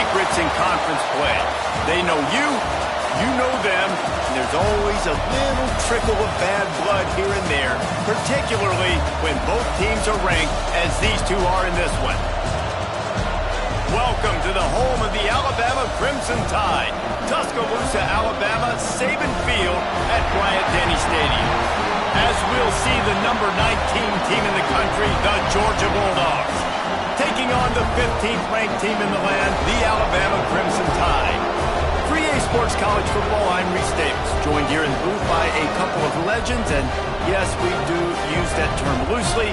secrets in conference play. They know you, you know them, and there's always a little trickle of bad blood here and there, particularly when both teams are ranked as these two are in this one. Welcome to the home of the Alabama Crimson Tide, Tuscaloosa, Alabama, Saban Field at Bryant-Denny Stadium. As we'll see the number 19 team in the country, the Georgia Bulldogs, taking on the 15th ranked team in the land, the Alabama Crimson Tide. For EA Sports College Football, I'm Reese Davis, joined here in the booth by a couple of legends, and yes, we do use that term loosely.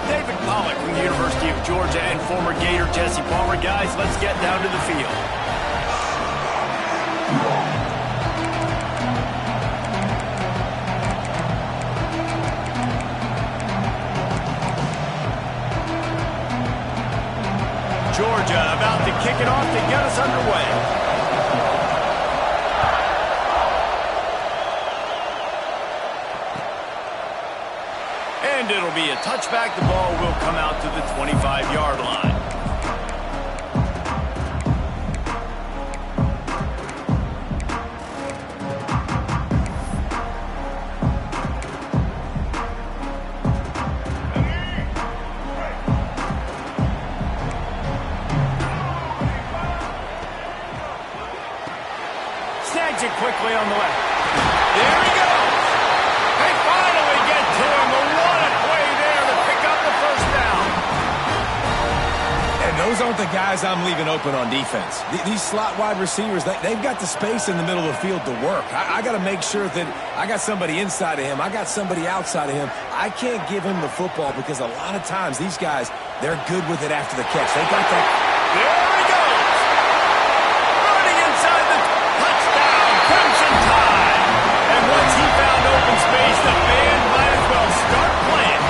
David Pollack from the University of Georgia and former Gator Jesse Palmer. Guys, let's get down to the field. Georgia about to kick it off to get us underway. And it'll be a touchback. The ball will come out to the 25-yard line. Snags it quickly on the left. There he goes. They finally get to him. What a play there to pick up the first down. And those aren't the guys I'm leaving open on defense. These slot wide receivers, they've got the space in the middle of the field to work. I got to make sure that I got somebody inside of him. I got somebody outside of him. I can't give him the football because a lot of times these guys, they're good with it after the catch. They got that. There he goes. Running inside the touchdown, Crimson Tide. And once he found open space, the band might as well start playing.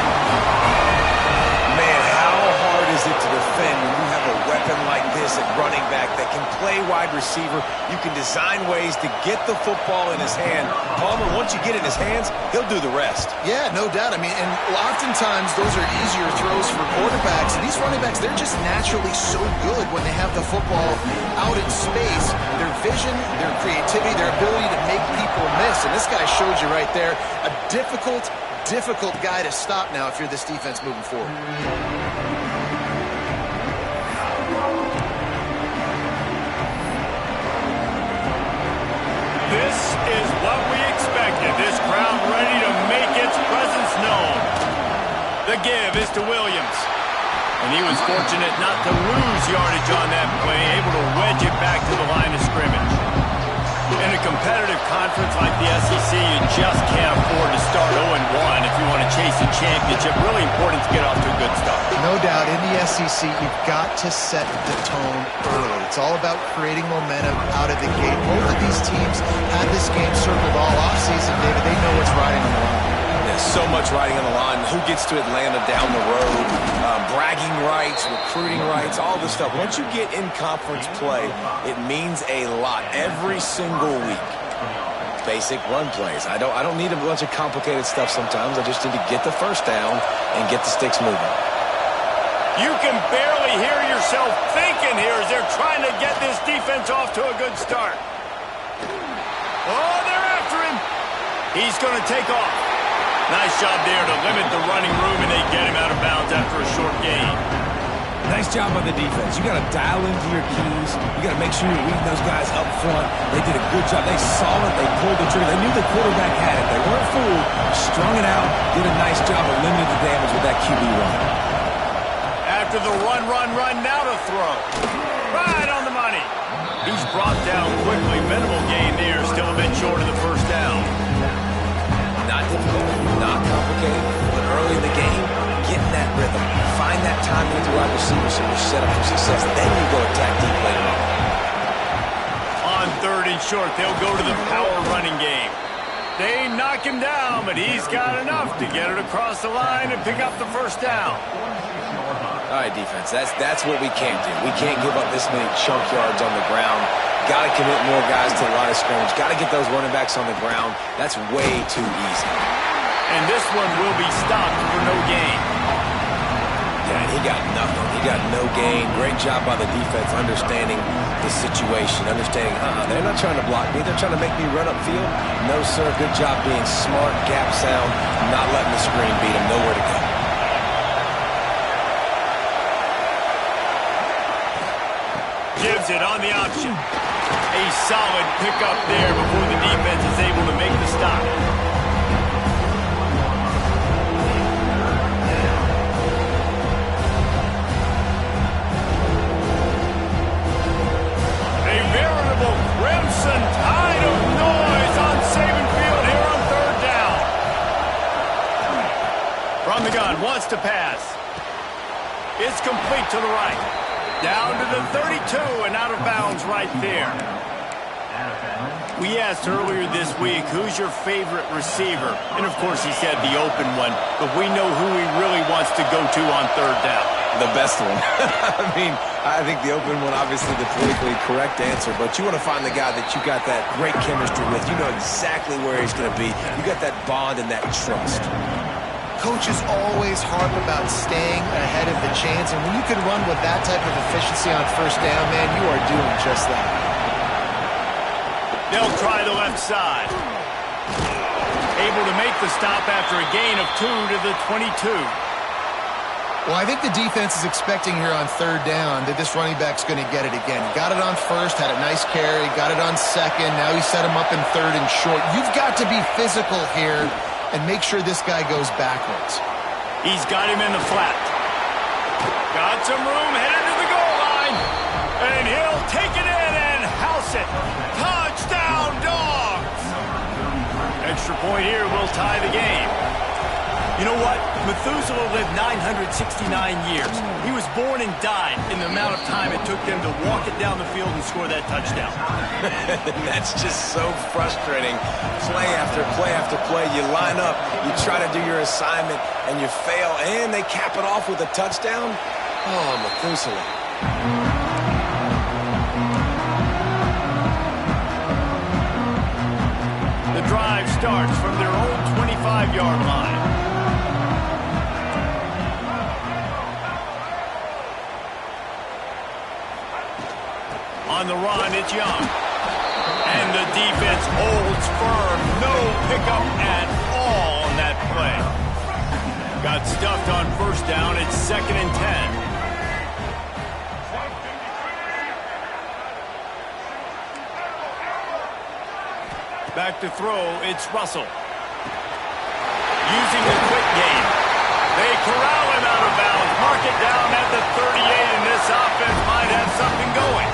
Man, how hard is it to defend when you have a weapon like this at running back that can play wide receiver? You can design ways to get the football in his hand. Palmer, once you get it in his hands, he'll do the rest. Yeah, no doubt. I mean, and oftentimes those are easier throws for quarterbacks. And these running backs, they're just naturally so good when they have the football out in space. Their vision, their creativity, their ability to make people miss. And this guy showed you right there, a difficult guy to stop now if you're this defense moving forward. This is what we expected. This crowd ready to make its presence known. The give is to Williams. And he was fortunate not to lose yardage on that play, able to wedge it back to the line of scrimmage. In a competitive conference like the SEC, you just can't afford to start 0-1 if you want to chase a championship. Really important to get off to a good start. No doubt, in the SEC, you've got to set the tone early. It's all about creating momentum out of the gate. Both of these teams had this game circled all offseason, David. They know what's riding on the line. There's so much riding on the line. Who gets to Atlanta down the road? Bragging rights, recruiting rights, all this stuff. Once you get in conference play, it means a lot every single week. Basic run plays. I don't need a bunch of complicated stuff sometimes. I just need to get the first down and get the sticks moving. You can barely hear yourself thinking here as they're trying to get this defense off to a good start. Oh, they're after him. He's going to take off. Nice job there to limit the running room, and they get him out of bounds after a short gain. Nice job on the defense. You got to dial into your keys. You got to make sure you're reading those guys up front. They did a good job. They saw it. They pulled the trigger. They knew the quarterback had it. They weren't fooled. Strung it out. Did a nice job of limiting the damage with that QB run. After the run, now to throw. Right on the money. He's brought down quickly. Minimal gain there. Still a bit short of the first down. Not difficult, not complicated, but early in the game, get in that rhythm. Find that time with the wide receiver so you're set up for success. Then you go attack deep later on. On third and short, they'll go to the power running game. They knock him down, but he's got enough to get it across the line and pick up the first down. All right, defense, that's what we can't do. We can't give up this many chunk yards on the ground. Got to commit more guys to the line of scrimmage. Got to get those running backs on the ground. That's way too easy. And this one will be stopped for no gain. Yeah, he got nothing. He got no gain. Great job by the defense understanding the situation, understanding, they're not trying to block me. They're trying to make me run upfield. No, sir. Good job being smart, gap sound, not letting the screen beat him. Nowhere to go. Gives it on the option. A solid pickup there before the defense is able to make the stop. A veritable crimson tide of noise on Saban Field here on third down. From the gun, wants to pass. It's complete to the right. Down to the 32 and out of bounds right there. We asked earlier this week, who's your favorite receiver? And of course he said the open one, but we know who he really wants to go to on third down. The best one. I mean, I think the open one, obviously the politically correct answer, but you want to find the guy that you got that great chemistry with. You know exactly where he's going to be. You got that bond and that trust. Coaches always harp about staying ahead of the chains, and when you can run with that type of efficiency on first down, man, you are doing just that. They'll try the left side. Able to make the stop after a gain of 2 to the 22. Well, I think the defense is expecting here on third down that this running back's going to get it again. Got it on first, had a nice carry, got it on second. Now he set him up in third and short. You've got to be physical here and make sure this guy goes backwards. He's got him in the flat. Got some room, headed to the goal line. And he'll take it in and house it. Touchdown, Dogs! Extra point here will tie the game. You know what? Methuselah lived 969 years. He was born and died in the amount of time it took them to walk it down the field and score that touchdown. That's just so frustrating. Play after play after play. You line up, you try to do your assignment, and you fail, and they cap it off with a touchdown? Oh, Methuselah. The drive starts from their own 25-yard line. On the run, it's Young. And the defense holds firm. No pickup at all on that play. Got stuffed on first down. It's 2nd and 10. Back to throw, it's Russell. Using the quick game. They corral him out of bounds. Mark it down at the 38, and this offense might have something going.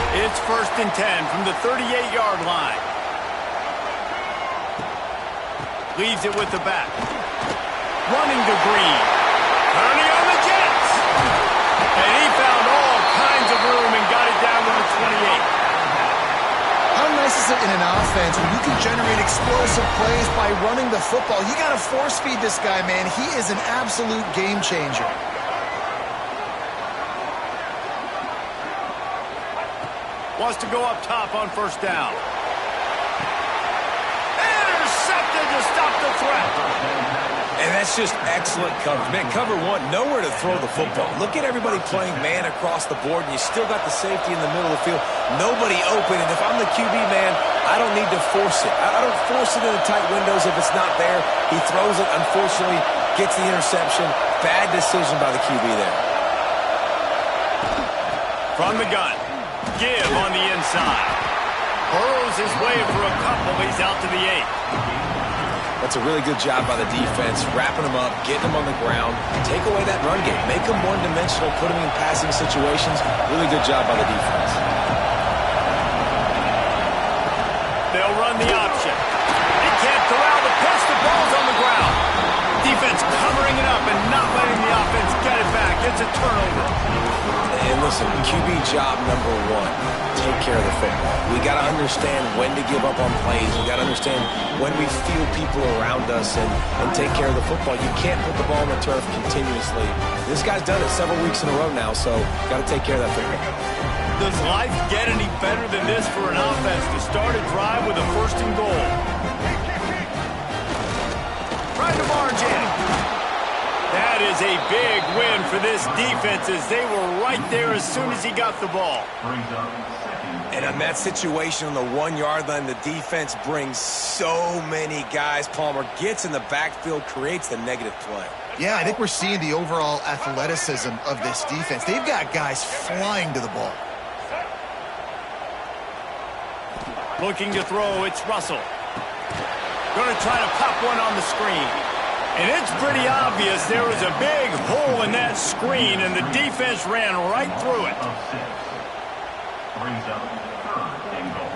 It's 1st and 10 from the 38-yard line. Leaves it with the back. Running to Green. Turning on the Jets. And he found all kinds of room and got it down to the 28. How nice is it in an offense when you can generate explosive plays by running the football? You got to force feed this guy, man. He is an absolute game changer. Wants to go up top on first down. Intercepted to stop the threat. And that's just excellent coverage. Man, cover one, nowhere to throw the football. Look at everybody playing man across the board, and you still got the safety in the middle of the field. Nobody open, and if I'm the QB, man, I don't need to force it. I don't force it in the tight windows if it's not there. He throws it, unfortunately, gets the interception. Bad decision by the QB there. From the gun. Give on the inside. Burrows his way for a couple. He's out to the 8. That's a really good job by the defense, wrapping them up, getting them on the ground, take away that run game, make them one-dimensional, put them in passing situations. Really good job by the defense. They'll run the option. They can't corral the pitch. The ball's on the ground. Defense covering it up and not letting the offense get it back. It's a turnover. And listen, QB job number one, take care of the football. We got to understand when to give up on plays. We got to understand when we feel people around us and take care of the football. You can't put the ball on the turf continuously. This guy's done it several weeks in a row now, so got to take care of that football. Does life get any better than this for an offense to start a drive with a 1st and goal? Trying to barge in. That is is a big win for this defense as they were right there as soon as he got the ball. And in that situation on the 1-yard line, the defense brings so many guys. Palmer gets in the backfield, creates the negative play. Yeah, I think we're seeing the overall athleticism of this defense. They've got guys flying to the ball. Looking to throw, it's Russell. Going to try to pop one on the screen. And it's pretty obvious there was a big hole in that screen, and the defense ran right through it. Brings up third and goal.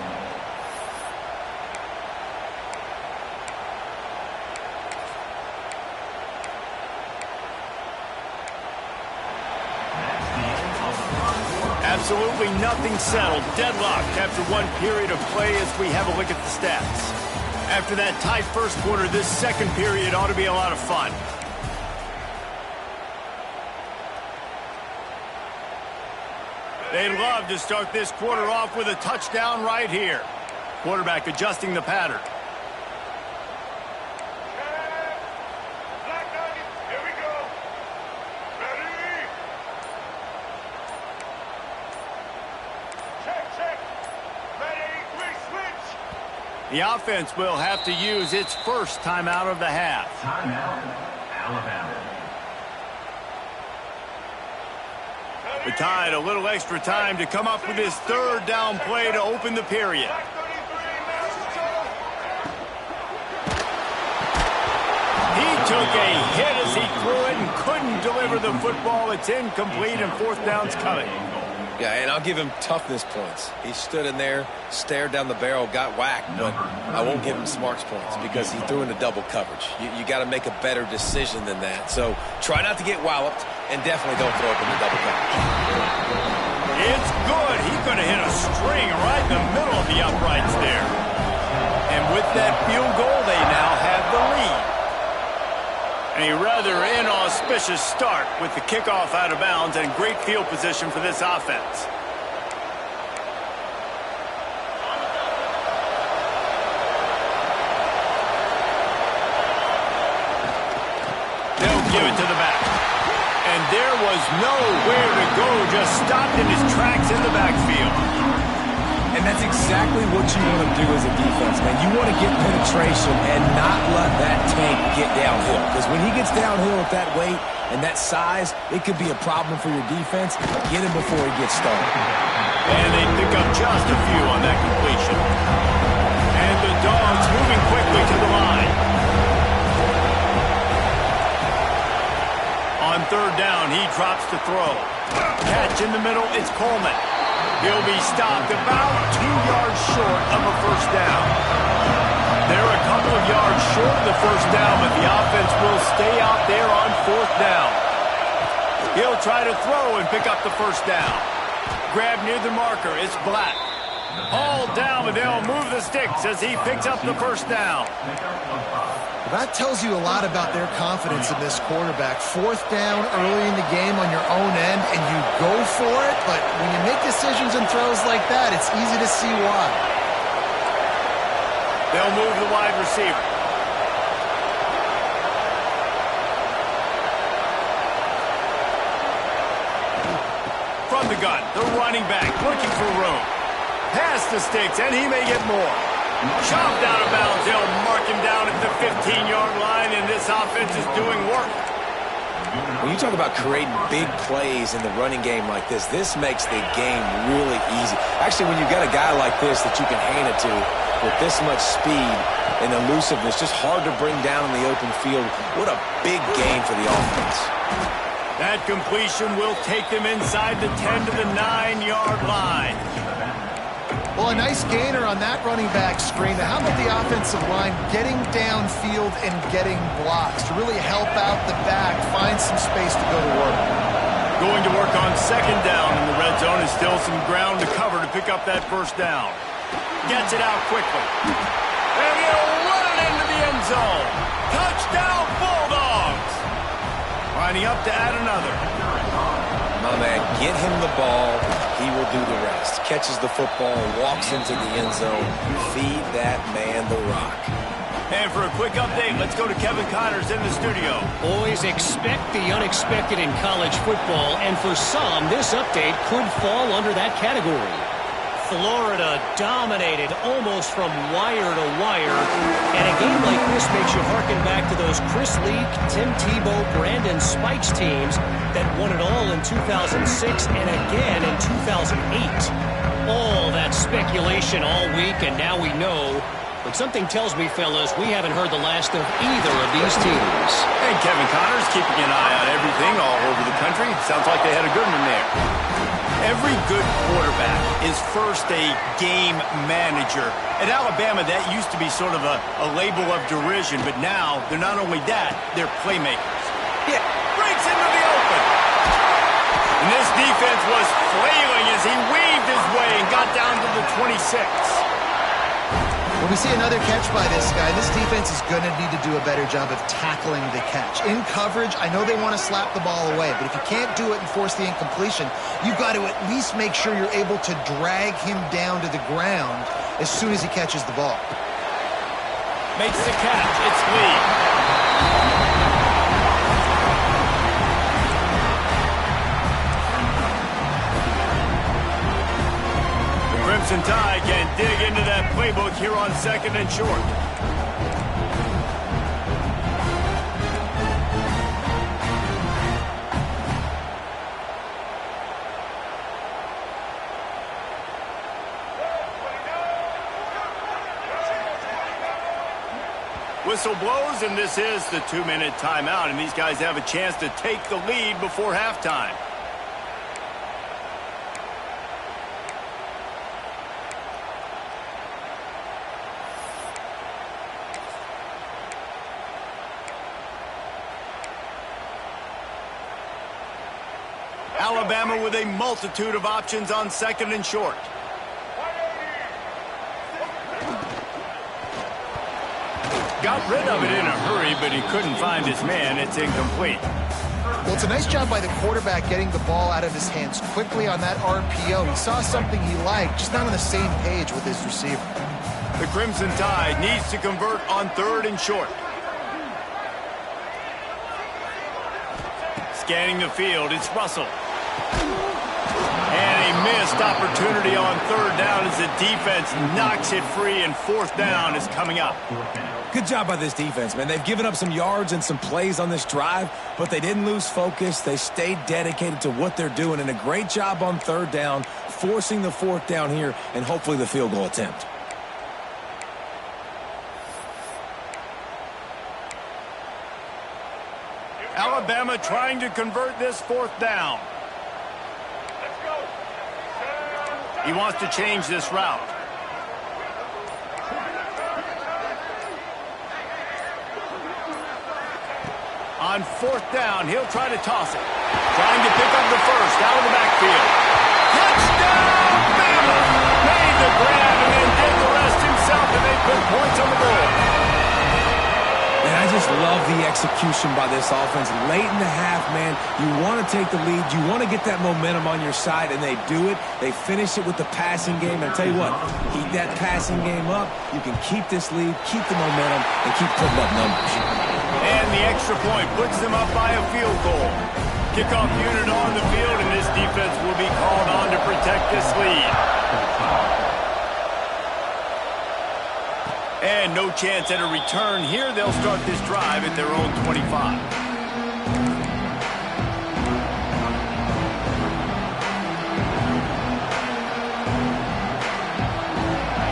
Absolutely nothing settled. Deadlocked after one period of play as we have a look at the stats. After that tight first quarter, this second period ought to be a lot of fun. They'd love to start this quarter off with a touchdown right here. Quarterback adjusting the pattern. Here we go. Ready? Check. Ready, switch. The offense will have to use its first timeout of the half. Timeout, Alabama. The Tide a little extra time to come up with his third down play to open the period. He took a hit as he threw it and couldn't deliver the football. It's incomplete and fourth down's coming. Yeah, and I'll give him toughness points. He stood in there, stared down the barrel, got whacked, but I won't give him smarts points because he threw into double coverage. You got to make a better decision than that. So try not to get walloped, and definitely don't throw up into double coverage. It's good. He could have hit a string right in the middle of the uprights there. And with that field goal, they now have the lead. A rather inauspicious start with the kickoff out of bounds and great field position for this offense. They'll give it to the back. And there was nowhere to go, just stopped in his tracks in the backfield. And that's exactly what you want to do as a defense, man. You want to get penetration and not let that tank get downhill. Because when he gets downhill at that weight and that size, it could be a problem for your defense. Get him before he gets started. And they pick up just a few on that completion. And the Dogs moving quickly to the line. On third down, he drops to throw. Catch in the middle, it's Coleman. He'll be stopped about 2 yards short of a first down. They're a couple of yards short of the first down, but the offense will stay out there on fourth down. He'll try to throw and pick up the first down. Grab near the marker, it's Black. All down, but they'll move the sticks as he picks up the first down. That tells you a lot about their confidence in this quarterback. Fourth down early in the game on your own end, and you go for it, but when you make decisions and throws like that, it's easy to see why. They'll move the wide receiver. From the gun, the running back looking for room. Past the sticks, and he may get more. Chopped out of bounds. They'll mark him down at the 15-yard line, and this offense is doing work. When you talk about creating big plays in the running game like this makes the game really easy. Actually, when you've got a guy like this that you can hand it to with this much speed and elusiveness, just hard to bring down in the open field, what a big gain for the offense. That completion will take them inside the 10 to the 9-yard line. Well, a nice gainer on that running back screen. How about the offensive line getting downfield and getting blocks to really help out the back, find some space to go to work? Going to work on second down in the red zone, and still some ground to cover to pick up that first down. Gets it out quickly. And he'll run it into the end zone. Touchdown, Bulldogs! Lining up to add another. My man, get him the ball. He will do the rest. Catches the football, walks into the end zone. Feed that man the rock. And for a quick update, let's go to Kevin Connors in the studio. Boys, expect the unexpected in college football, and for some, this update could fall under that category. Florida dominated almost from wire to wire, and a game like this makes you harken back to those Chris Leak, Tim Tebow, Brandon Spikes teams that won it all in 2006 and again in 2008. All that speculation all week, and now we know. But something tells me, fellas, we haven't heard the last of either of these teams. And Kevin Connors keeping an eye on everything all over the country. Sounds like they had a good one there. Every good quarterback is first a game manager. At Alabama, that used to be sort of a label of derision, but now they're not only that, they're playmakers. Yeah, breaks into the open. And this defense was flailing as he weaved his way and got down to the 26. When we see another catch by this guy, this defense is going to need to do a better job of tackling the catch. In coverage, I know they want to slap the ball away, but if you can't do it and force the incompletion, you've got to at least make sure you're able to drag him down to the ground as soon as he catches the ball. Makes the catch. It's Lee. Crimson Tide can dig into that playbook here on 2nd and short. Whistle blows, and this is the 2-minute timeout, and these guys have a chance to take the lead before halftime. Alabama with a multitude of options on 2nd and short. Got rid of it in a hurry, but he couldn't find his man. It's incomplete. Well, it's a nice job by the quarterback getting the ball out of his hands quickly on that RPO. He saw something he liked, just not on the same page with his receiver. The Crimson Tide needs to convert on 3rd and short. Scanning the field, it's Russell. And a missed opportunity on 3rd down as the defense knocks it free, and 4th down is coming up. Good job by this defense, man. They've given up some yards and some plays on this drive, but they didn't lose focus. They stayed dedicated to what they're doing, and a great job on 3rd down, forcing the 4th down here, and hopefully the field goal attempt. Alabama trying to convert this 4th down. He wants to change this route. On 4th down, he'll try to toss it. Trying to pick up the first out of the backfield. Touchdown, Bama! Made the grab and then did the rest himself, and they put points on the board. And I just love the execution by this offense. Late in the half, man, you want to take the lead. You want to get that momentum on your side, and they do it. They finish it with the passing game. And I tell you what, keep that passing game up. You can keep this lead, keep the momentum, and keep putting up numbers. And the extra point puts them up by a field goal. Kickoff unit on the field, and this defense will be called on to protect this lead. And no chance at a return here. They'll start this drive at their own 25.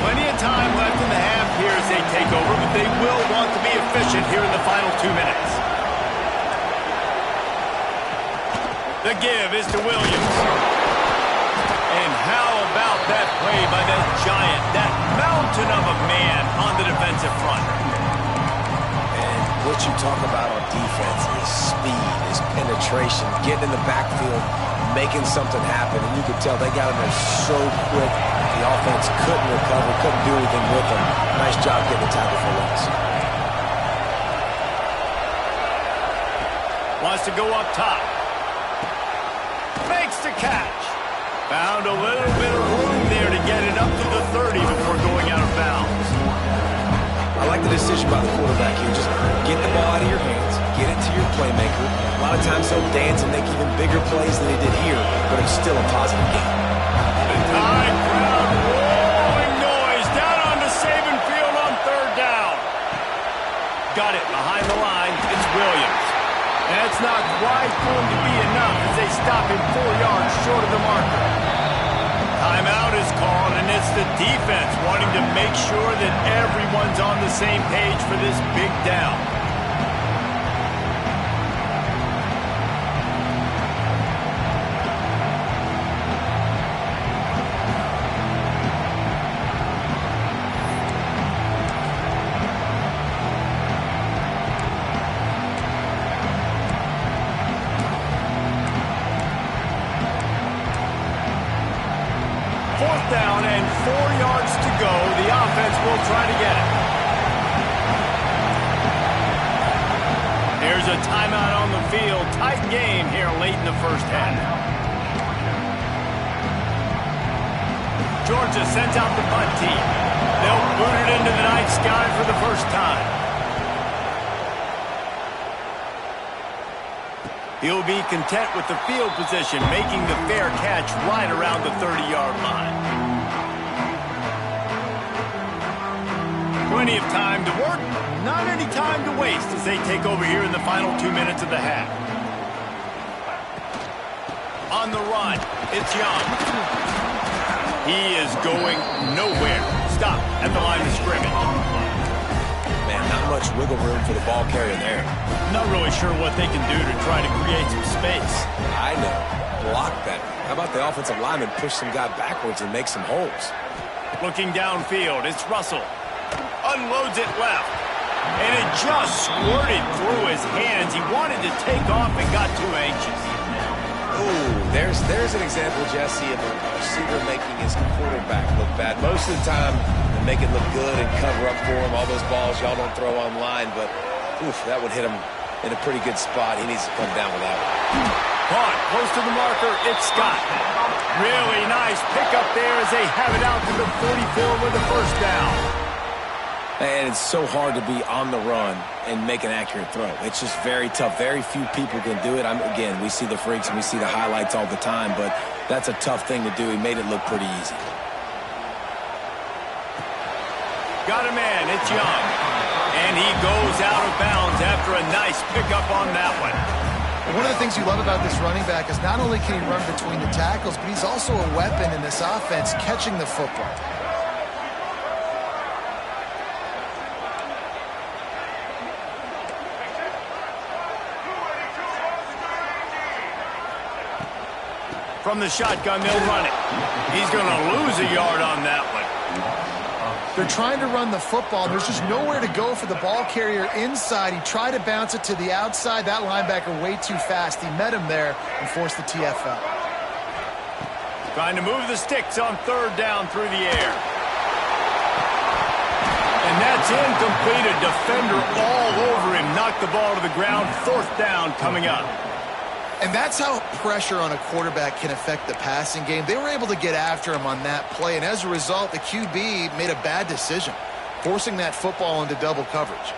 Plenty of time left in the half here as they take over, but they will want to be efficient here in the final 2 minutes. The give is to Williams. And how about that play by that giant, that mountain of a man on the defensive front? And what you talk about on defense is speed, is penetration, getting in the backfield, making something happen. And you could tell they got him there so quick. The offense couldn't recover, couldn't do anything with him. Nice job getting the tackle for loss. Wants to go up top. Makes the catch. Found a little bit of room there to get it up to the 30 before going out of bounds. I like the decision by the quarterback here. Just get the ball out of your hands, get it to your playmaker. A lot of times he'll dance and make even bigger plays than he did here, but it's still a positive game. The Tide crowd roaring noise down onto Saban Field on third down. Got it behind the line. It's Williams. That's not quite going to be enough as they stop him 4 yards short of the marker. Timeout is called, and it's the defense wanting to make sure that everyone's on the same page for this big down. Down and 4 yards to go. The offense will try to get it. There's a timeout on the field. Tight game here late in the first half. Georgia sends out the punt team. They'll boot it into the night sky for the first time. He'll be content with the field position, making the fair catch right around the 30-yard line. Plenty of time to work, not any time to waste as they take over here in the final 2 minutes of the half. On the run, it's Young. He is going nowhere. Stop at the line of scrimmage. Man, not much wiggle room for the ball carrier there. Not really sure what they can do to try to create some space. I know. Block that. How about the offensive lineman push some guy backwards and make some holes? Looking downfield, it's Russell. Unloads it left. And it just squirted through his hands. He wanted to take off and got too anxious. Ooh, there's an example, Jesse, of a receiver making his quarterback look bad. Most of the time, they make it look good and cover up for him. All those balls y'all don't throw online, but oof, that would hit him in a pretty good spot. He needs to come down with that one. Caught close to the marker, it's Scott. Really nice pickup there as they have it out to the 44 with the first down. And it's so hard to be on the run and make an accurate throw. It's just very tough. Very few people can do it. Again, we see the freaks and we see the highlights all the time, but that's a tough thing to do. He made it look pretty easy. Got a man, it's Young. And he goes out of bounds after a nice pickup on that one. One of the things you love about this running back is not only can he run between the tackles, but he's also a weapon in this offense catching the football. From the shotgun, they'll run it. He's going to lose a yard on that one. They're trying to run the football. There's just nowhere to go for the ball carrier inside. He tried to bounce it to the outside. That linebacker way too fast. He met him there and forced the TFL. Trying to move the sticks on third down through the air. And that's incomplete. A defender all over him. Knocked the ball to the ground. Fourth down coming up. And that's how pressure on a quarterback can affect the passing game. They were able to get after him on that play, and as a result, the QB made a bad decision, forcing that football into double coverage.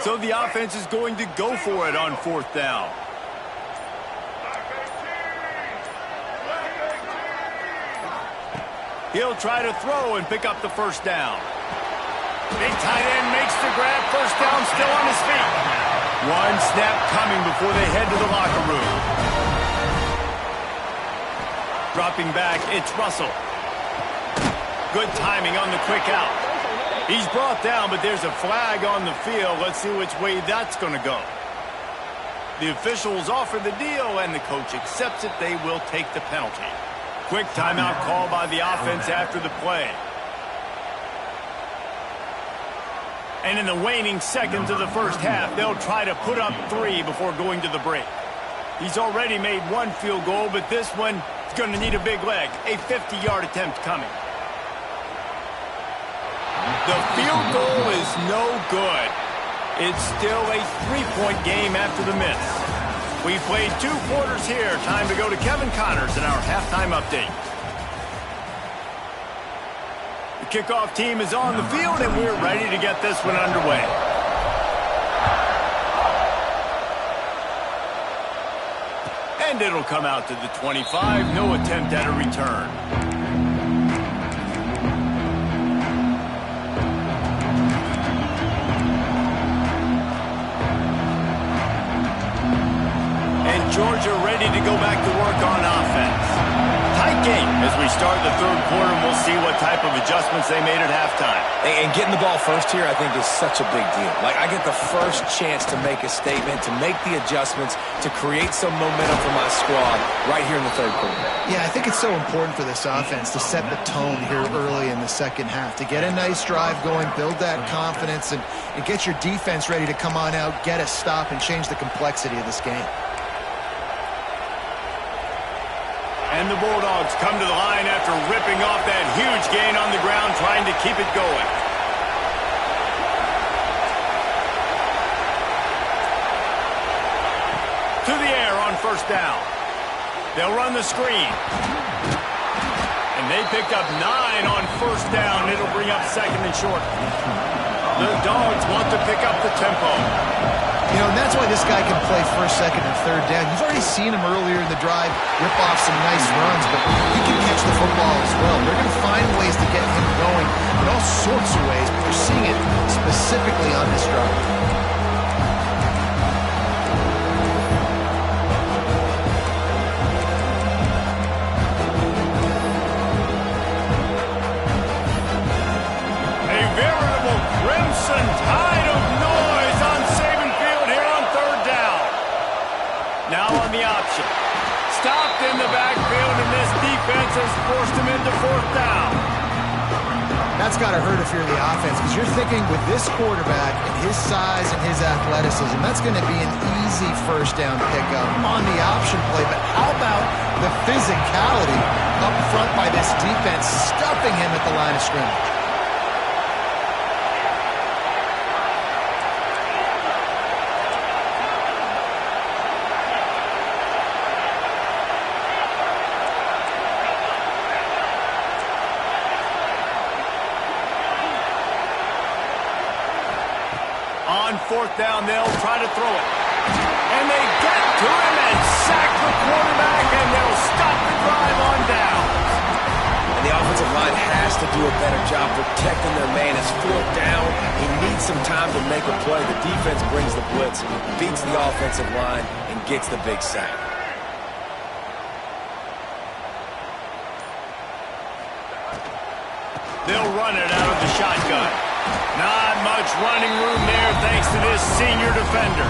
So the offense is going to go for it on fourth down. He'll try to throw and pick up the first down. Big tight end makes the grab. First down, still on his feet. One snap coming before they head to the locker room. Dropping back, it's Russell. Good timing on the quick out. He's brought down, but there's a flag on the field. Let's see which way that's going to go. The officials offer the deal, and the coach accepts it. They will take the penalty. Quick timeout call by the offense after the play. And in the waning seconds of the first half, they'll try to put up 3 before going to the break. He's already made 1 field goal, but this one is going to need a big leg. A 50-yard attempt coming. The field goal is no good. It's still a 3-point game after the miss. We played 2 quarters here. Time to go to Kevin Connors in our halftime update. The kickoff team is on the field, and we're ready to get this one underway. And it'll come out to the 25. No attempt at a return. And Georgia ready to go back to work on offense. Tight game as we start the third quarter, and we'll see what type of adjustments they made at halftime. And getting the ball first here, I think, is such a big deal. Like, I get the first chance to make a statement, to make the adjustments, to create some momentum for my squad right here in the third quarter. Yeah, I think it's so important for this offense to set the tone here early in the second half, to get a nice drive going, build that confidence, and get your defense ready to come on out, get a stop, and change the complexity of this game. And the Bulldogs come to the line after ripping off that huge gain on the ground, trying to keep it going. To the air on first down. They'll run the screen. And they picked up 9 on first down. It'll bring up second and short. The Dogs want to pick up the tempo. You know, and that's why this guy can play first, second, and third down. You've already seen him earlier in the drive rip off some nice runs, but he can catch the football as well. They're going to find ways to get him going in all sorts of ways, but you're seeing it specifically on this drive. A veritable crimson tide of noise on now on the option. Stopped in the backfield, and this defense has forced him into fourth down. That's got to hurt if you're the offense, because you're thinking with this quarterback and his size and his athleticism, that's going to be an easy first down pickup on the option play. But how about the physicality up front by this defense, stuffing him at the line of scrimmage? On fourth down, they'll try to throw it. And they get to him and sack the quarterback, and they'll stop the drive on down. And the offensive line has to do a better job protecting their man. It's fourth down. He needs some time to make a play. The defense brings the blitz, beats the offensive line, and gets the big sack. They'll run it out of the shotgun. Not much running room there thanks to this senior defender.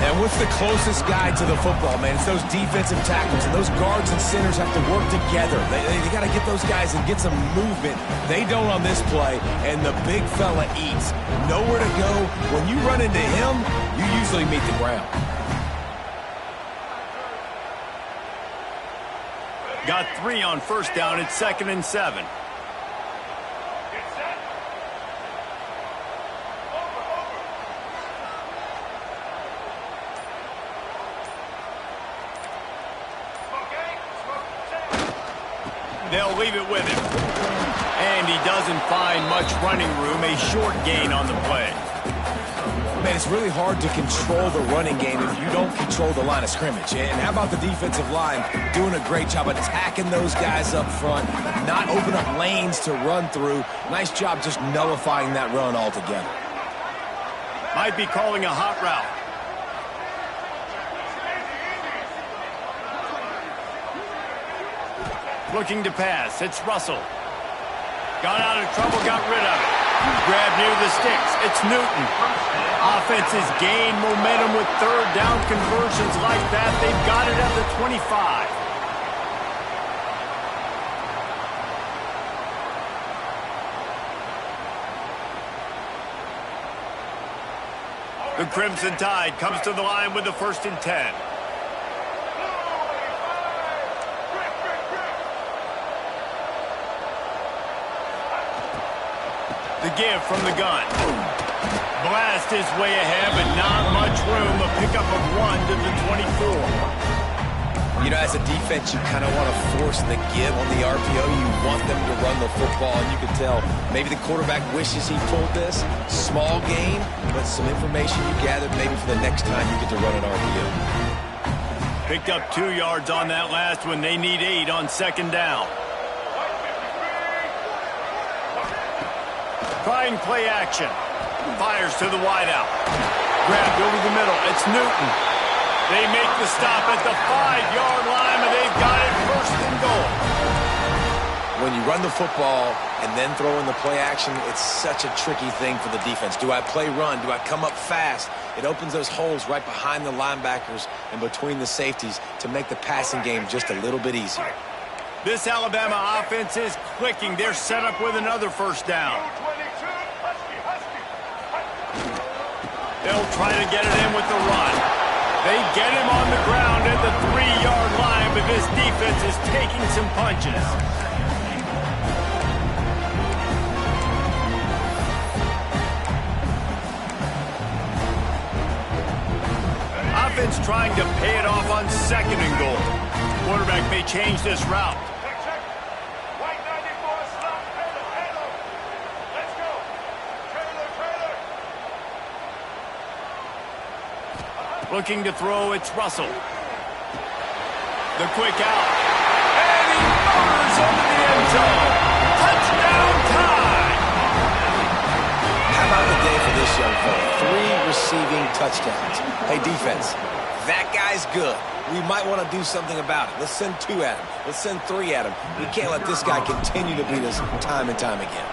And what's the closest guy to the football, man? It's those defensive tackles, and those guards and centers have to work together. They got to get those guys and get some movement. They don't on this play, and the big fella eats. Nowhere to go. When you run into him, you usually meet the ground. Got 3 on first down. It's 2nd and 7. They'll leave it with him. And he doesn't find much running room. A short gain on the play. Man, it's really hard to control the running game if you don't control the line of scrimmage. And how about the defensive line doing a great job attacking those guys up front, not open up lanes to run through. Nice job just nullifying that run altogether. Might be calling a hot route. Looking to pass. It's Russell. Got out of trouble, got rid of it. Grab near the sticks. It's Newton. Offenses gain momentum with third down conversions like that. They've got it at the 25. The Crimson Tide comes to the line with the 1st and 10. The give from the gun. Blast his way ahead, but not much room. A pickup of 1 to the 24. You know, as a defense, you kind of want to force the give on the RPO. You want them to run the football, and you can tell maybe the quarterback wishes he pulled this. Small gain, but some information you gathered maybe for the next time you get to run an RPO. Picked up 2 yards on that last one. They need 8 on 2nd down. Trying play action. Fires to the wideout. Grabbed over the middle. It's Newton. They make the stop at the 5-yard line, and they've got it 1st and goal. When you run the football and then throw in the play action, it's such a tricky thing for the defense. Do I play run? Do I come up fast? It opens those holes right behind the linebackers and between the safeties to make the passing game just a little bit easier. This Alabama offense is clicking. They're set up with another 1st down. They'll try to get it in with the run. They get him on the ground at the 3-yard line, but this defense is taking some punches. Offense trying to pay it off on 2nd and goal. Quarterback may change this route. Looking to throw, it's Russell. The quick out. And he motors into the end zone. Touchdown time! How about the day for this young fella? 3 receiving touchdowns. Hey, defense, that guy's good. We might want to do something about it. Let's send 2 at him. Let's send 3 at him. We can't let this guy continue to beat us time and time again.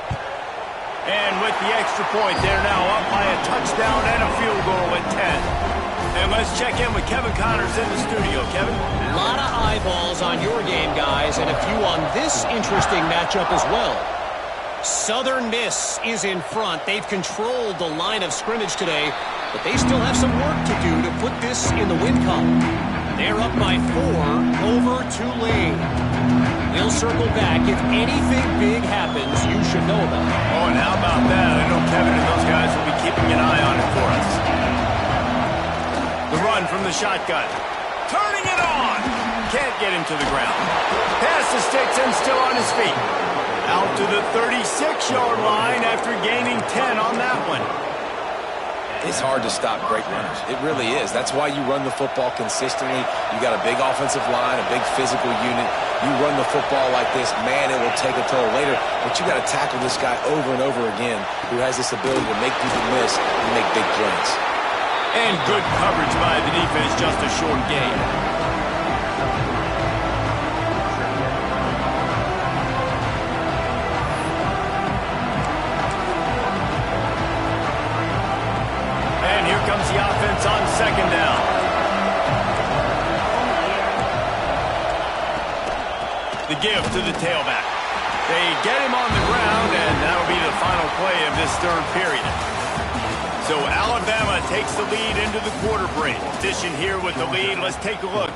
And with the extra point, they're now up by a touchdown and a field goal at 10. And let's check in with Kevin Connors in the studio. Kevin? A lot of eyeballs on your game, guys, and a few on this interesting matchup as well. Southern Miss is in front. They've controlled the line of scrimmage today, but they still have some work to do to put this in the win column. They're up by 4 over Tulane. They'll circle back. If anything big happens, you should know about it. Oh, and how about that? I know Kevin and those guys will be keeping an eye on it for us. The run from the shotgun. Turning it on. Can't get him to the ground. Pass the sticks and still on his feet. Out to the 36-yard line after gaining 10 on that one. It's hard to stop great runners. It really is. That's why you run the football consistently. You got a big offensive line, a big physical unit. You run the football like this, man, it will take a toll later. But you got to tackle this guy over and over again who has this ability to make people miss and make big plays. And good coverage by the defense, just a short gain. And here comes the offense on 2nd down. The give to the tailback. They get him on the ground, and that'll be the final play of this 3rd period. So Alabama takes the lead into the quarter break. Position here with the lead. Let's take a look.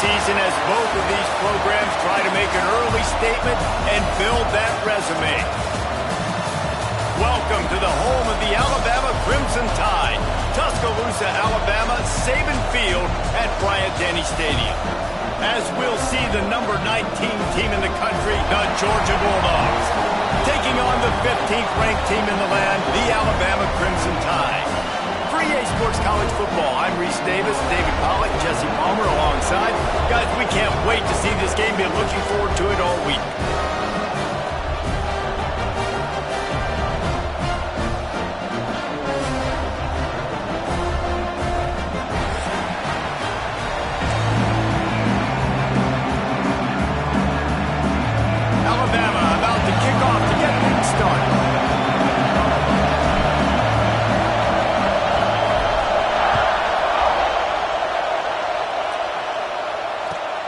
season as both of these programs try to make an early statement and build that resume. Welcome to the home of the Alabama Crimson Tide, Tuscaloosa, Alabama, Saban Field at Bryant-Denny Stadium. As we'll see the number 19 team in the country, the Georgia Bulldogs, taking on the 15th ranked team in the land, the Alabama Crimson Tide. For EA Sports College Football, I'm Reese Davis, David Pollack, Jesse Palmer alongside. Guys, we can't wait to see this game. Been looking forward to it all week.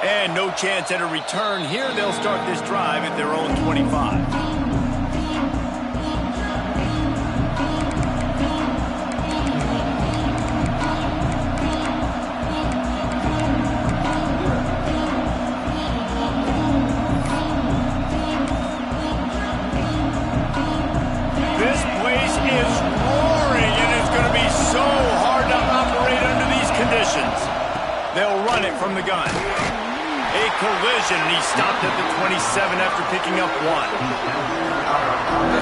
And no chance at a return here. They'll start this drive at their own 25. This place is roaring, and it's going to be so hard to operate under these conditions. They'll run it from the gun. A collision, and he stopped at the 27 after picking up one.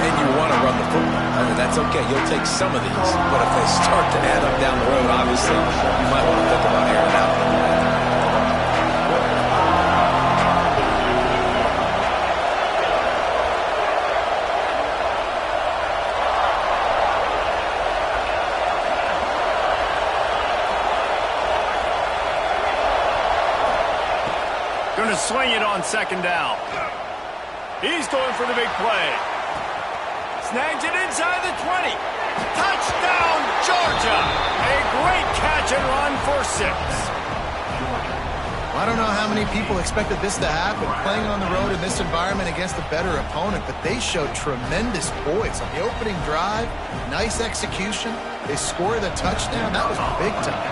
And you want to run the football. I mean, that's okay. You'll take some of these. But if they start to add up down the road, obviously, you might want to think about airing out. Going to swing it on second down. He's going for the big play. Snags it inside the 20. Touchdown, Georgia! A great catch and run for 6. I don't know how many people expected this to happen, playing on the road in this environment against a better opponent, but they showed tremendous poise on the opening drive. Nice execution. They scored a touchdown. That was big time.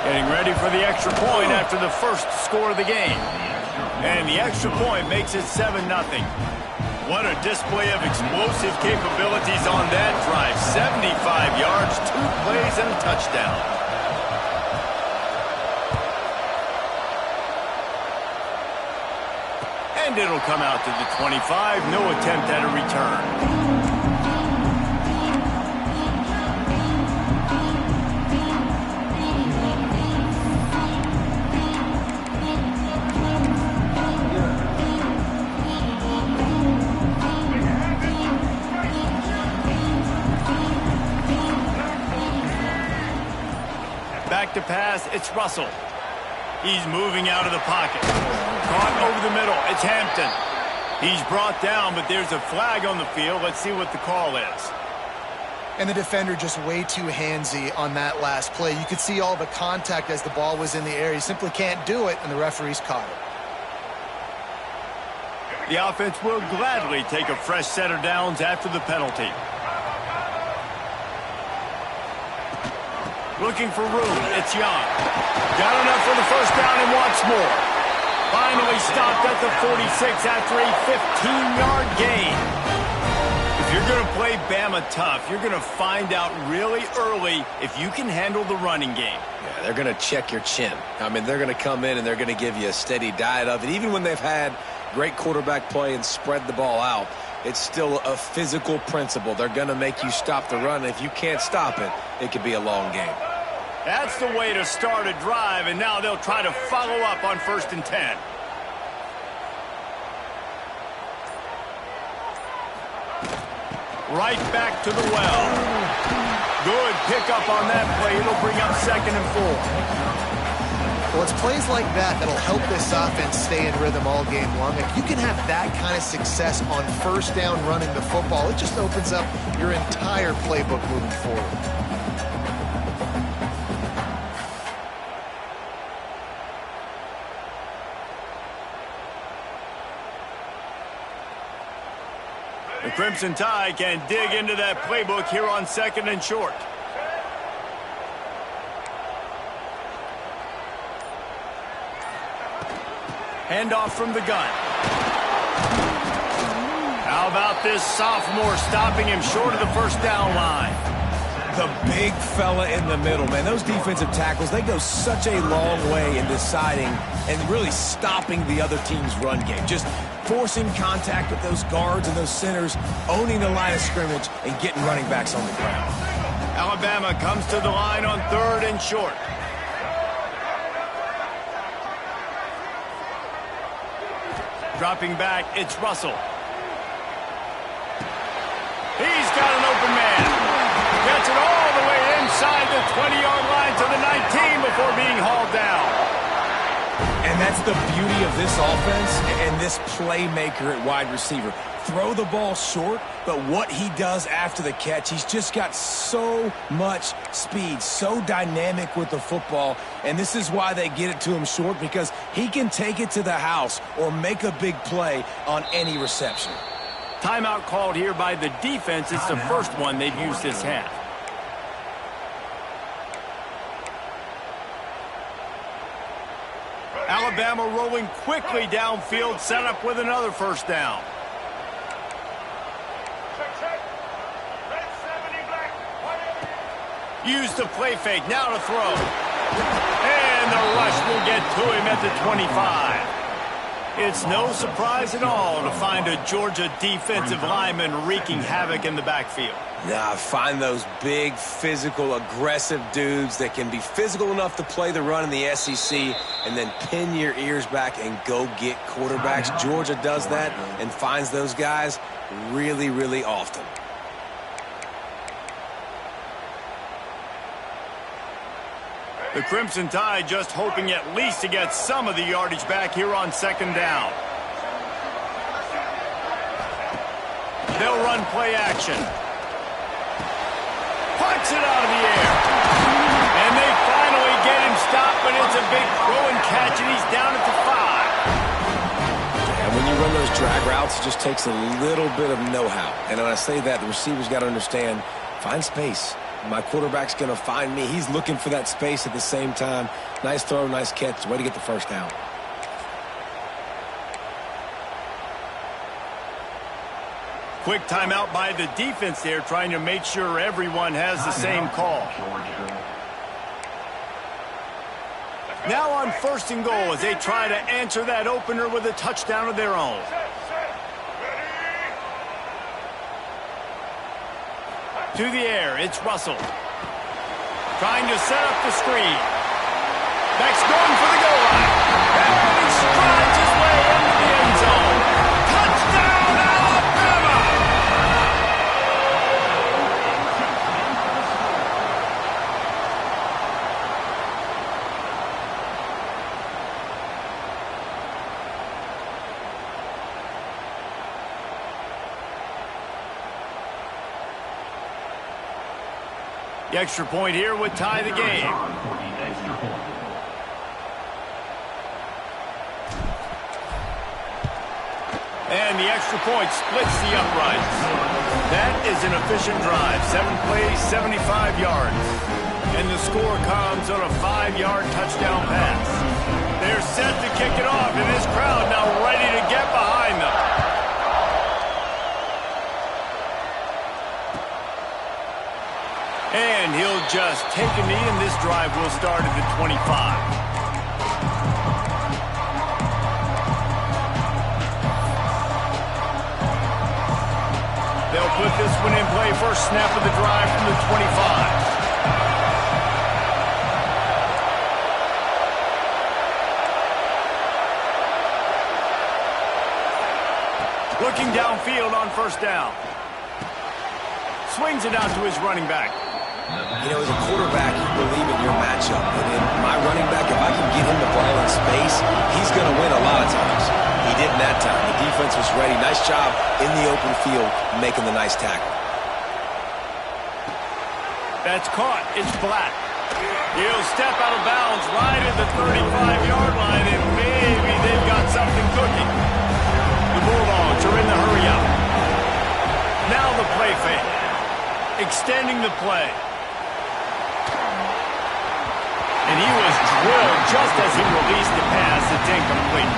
Getting ready for the extra point after the first score of the game. And the extra point makes it 7-0. What a display of explosive capabilities on that drive. 75 yards, 2 plays, and a touchdown. And it'll come out to the 25. No attempt at a return. Back to pass, it's Russell. He's moving out of the pocket. Caught over the middle, it's Hampton. He's brought down, but there's a flag on the field. Let's see what the call is. And the defender just way too handsy on that last play. You could see all the contact as the ball was in the air. He simply can't do it, and the referee's caught it. The offense will gladly take a fresh set of downs after the penalty. Looking for room, it's Young. Got enough for the first down and wants more. Finally stopped at the 46 after a 15-yard gain. If you're going to play Bama tough, you're going to find out really early if you can handle the running game. Yeah, they're going to check your chin. I mean, they're going to come in and they're going to give you a steady diet of it. Even when they've had great quarterback play and spread the ball out, it's still a physical principle. They're going to make you stop the run. If you can't stop it, it could be a long game. That's the way to start a drive, and now they'll try to follow up on 1st and 10. Right back to the well. Good pickup on that play. It'll bring up 2nd and 4. Well, it's plays like that that'll help this offense stay in rhythm all game long. If you can have that kind of success on 1st down running the football, it just opens up your entire playbook moving forward. The Crimson Tide can dig into that playbook here on 2nd and short. Handoff from the gun. How about this sophomore stopping him short of the first down line? The big fella in the middle, man. Those defensive tackles, they go such a long way in deciding and really stopping the other team's run game. Just forcing contact with those guards and those centers, owning the line of scrimmage, and getting running backs on the ground. Alabama comes to the line on 3rd and short. Dropping back, it's Russell. He's got an open man. Gets it all the way inside the 20-yard line to the 19 before being hauled down. And that's the beauty of this offense and this playmaker at wide receiver. Throw the ball short, but what he does after the catch, he's just got so much speed, so dynamic with the football, and this is why they get it to him short, because he can take it to the house or make a big play on any reception. Timeout called here by the defense. It's the first one they've used this half. Alabama rolling quickly downfield, set up with another first down. Use the play fake, now to throw. And the rush will get to him at the 25. It's no surprise at all to find a Georgia defensive lineman wreaking havoc in the backfield. Nah, find those big, physical, aggressive dudes that can be physical enough to play the run in the SEC and then pin your ears back and go get quarterbacks. Georgia does that and finds those guys really, really often. The Crimson Tide just hoping at least to get some of the yardage back here on 2nd down. They'll run play action. Punts it out of the air. And they finally get him stopped, but it's a big throw and catch, and he's down at the 5. And when you run those drag routes, it just takes a little bit of know-how. And when I say that, the receiver's got to understand, find space. My quarterback's going to find me. He's looking for that space at the same time. Nice throw, nice catch. Way to get the first down. Quick timeout by the defense there, trying to make sure everyone has the same call. Now on 1st and goal as they try to answer that opener with a touchdown of their own. To the air, it's Russell. Trying to set up the screen. Next going for the goal line. And he strides his way into the end zone. Touchdown, Alabama! The extra point here would tie the game. And the extra point splits the uprights. That is an efficient drive. 7 plays, 75 yards. And the score comes on a 5-yard touchdown pass. They're set to kick it off, and this crowd now ready to get behind them. And he'll just take a knee, and this drive will start at the 25. They'll put this one in play. First snap of the drive from the 25. Looking downfield on 1st down. Swings it out to his running back. You know, as a quarterback, you believe in your matchup. And in my running back, if I can get him the ball in space, he's going to win a lot of times. He didn't that time. The defense was ready. Nice job in the open field making the nice tackle. That's caught. It's Black. He'll step out of bounds right at the 35-yard line, and maybe they've got something cooking. The Bulldogs are in the hurry-up. Now the play fake. Extending the play. And he was drilled just as he released the pass. It's incomplete.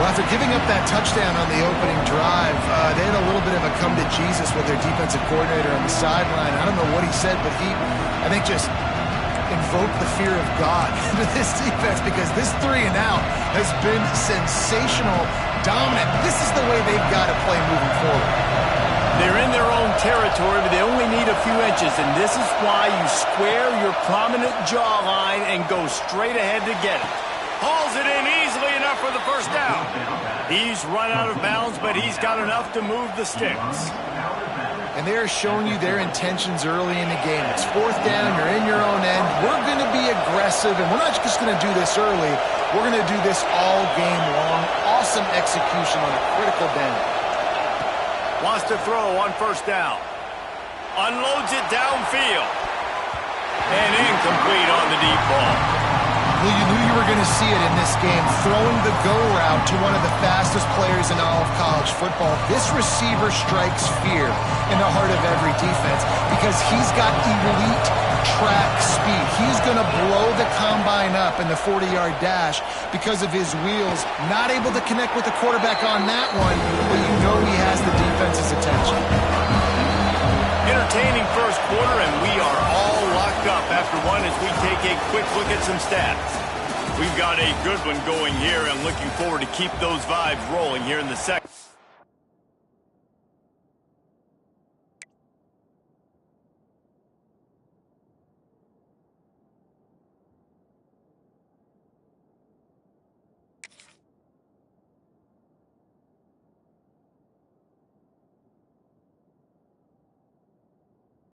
Well, after giving up that touchdown on the opening drive, they had a little bit of a come to Jesus with their defensive coordinator on the sideline. I don't know what he said, but he, I think, just invoked the fear of God into this defense, because this 3-and-out has been sensational, dominant. This is the way they've got to play moving forward. They're in their own territory, but they only need a few inches, and this is why you square your prominent jawline and go straight ahead to get it. Hauls it in easily enough for the first down. He's run out of bounds, but he's got enough to move the sticks. And they are showing you their intentions early in the game. It's fourth down, you're in your own end. We're going to be aggressive, and we're not just going to do this early. We're going to do this all game long. Awesome execution on a critical down. Wants to throw on first down. Unloads it downfield. And incomplete on the deep ball. Well, you knew you were going to see it in this game, throwing the go route to one of the fastest players in all of college football. This receiver strikes fear in the heart of every defense because he's got elite track speed. He's going to blow the combine up in the 40-yard dash because of his wheels. Not able to connect with the quarterback on that one, but you know he has the defense's attention. Entertaining first quarter, and we are all locked up after one as we take a quick look at some stats. We've got a good one going here and looking forward to keep those vibes rolling here in the second.